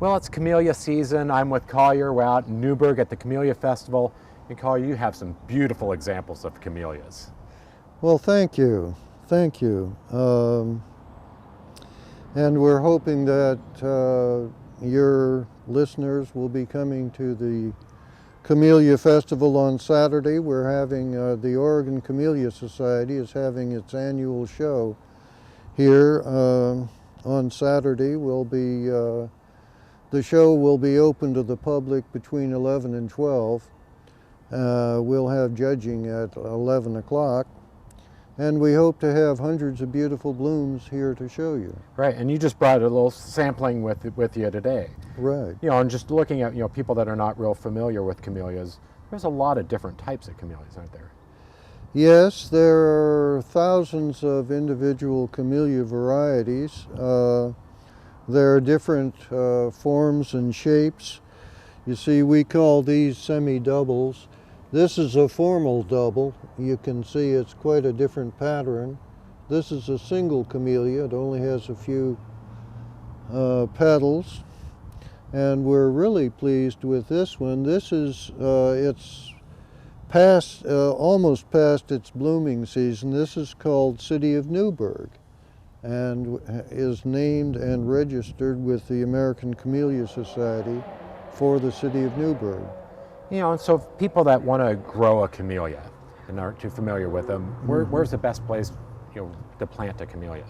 Well, it's camellia season. I'm with Collier. We're out in Newberg at the Camellia Festival. And Collier, you have some beautiful examples of camellias. Well, thank you. Thank you. And we're hoping that your listeners will be coming to the Camellia Festival on Saturday. We're having, the Oregon Camellia Society is having its annual show here on Saturday. The show will be open to the public between 11 and 12. We'll have judging at 11 o'clock. And we hope to have hundreds of beautiful blooms here to show you. Right, and you just brought a little sampling with you today. Right. You know, and just looking at, people that are not real familiar with camellias, there's a lot of different types of camellias, aren't there? Yes, there are thousands of individual camellia varieties. There are different forms and shapes. You see, we call these semi-doubles. This is a formal double. You can see it's quite a different pattern. This is a single camellia. It only has a few petals. And we're really pleased with this one. This is, it's past, almost past its blooming season. This is called City of Newberg, and is named and registered with the American Camellia Society for the City of Newberg. And so people that want to grow a camellia and aren't too familiar with them, where's the best place, to plant a camellia?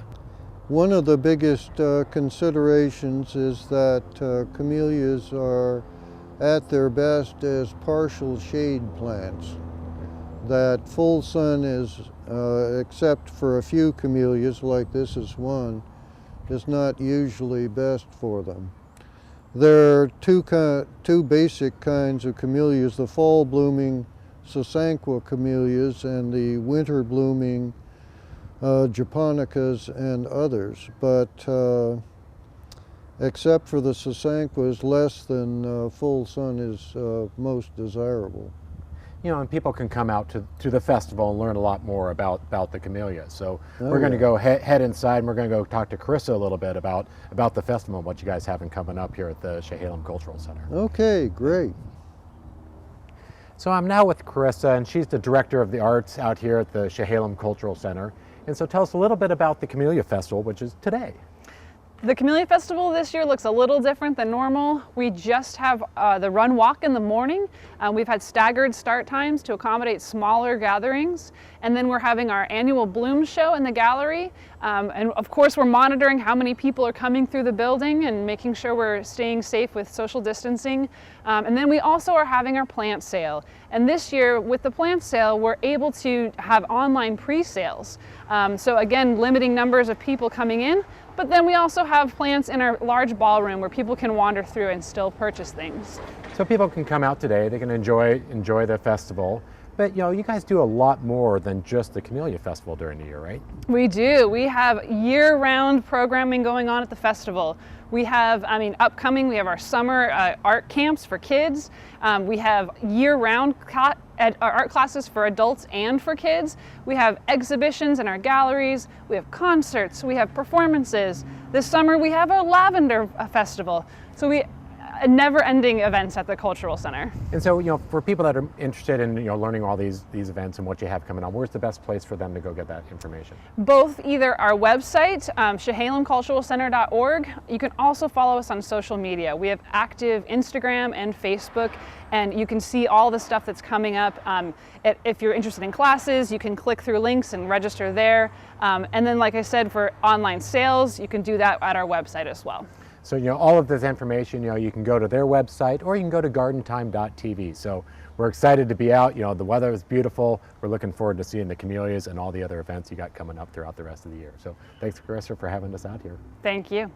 One of the biggest considerations is that camellias are at their best as partial shade plants. That full sun is, except for a few camellias, like this is one, is not usually best for them. There are two basic kinds of camellias, the fall blooming Sasanqua camellias and the winter blooming japonicas and others. But except for the Sasanquas, less than full sun is most desirable. And people can come out to the festival and learn a lot more about the camellia. So we're going to go head inside, and we're going to go talk to Carissa a little bit about the festival and what you guys have coming up here at the Chehalem Cultural Center. Okay, great. So I'm now with Carissa, and she's the Director of the Arts out here at the Chehalem Cultural Center. And so tell us a little bit about the Camellia Festival, which is today. The Camellia Festival this year looks a little different than normal. We just have the run walk in the morning. We've had staggered start times to accommodate smaller gatherings. And then we're having our annual bloom show in the gallery. And of course, we're monitoring how many people are coming through the building and making sure we're staying safe with social distancing. And then we also are having our plant sale. And this year, with the plant sale, we're able to have online pre-sales. So again, limiting numbers of people coming in. But then we also have plants in our large ballroom where people can wander through and still purchase things. So people can come out today, they can enjoy the festival. But you guys do a lot more than just the Camellia Festival during the year, right? We do. We have year-round programming going on at the festival. We have, upcoming, we have our summer art camps for kids. We have year-round art classes for adults and for kids. We have exhibitions in our galleries. We have concerts. We have performances. This summer we have a lavender festival. So never-ending events at the Cultural Center. And so, for people that are interested in, learning all these events and what you have coming on, where's the best place for them to go get that information? Both either our website, chehalemculturalcenter.org. You can also follow us on social media. We have active Instagram and Facebook, and you can see all the stuff that's coming up. If you're interested in classes, you can click through links and register there. And then, like I said, for online sales, you can do that at our website as well. So, all of this information, you can go to their website, or you can go to gardentime.tv. So we're excited to be out. The weather is beautiful. We're looking forward to seeing the camellias and all the other events you got coming up throughout the rest of the year. So thanks, Carissa, for having us out here. Thank you.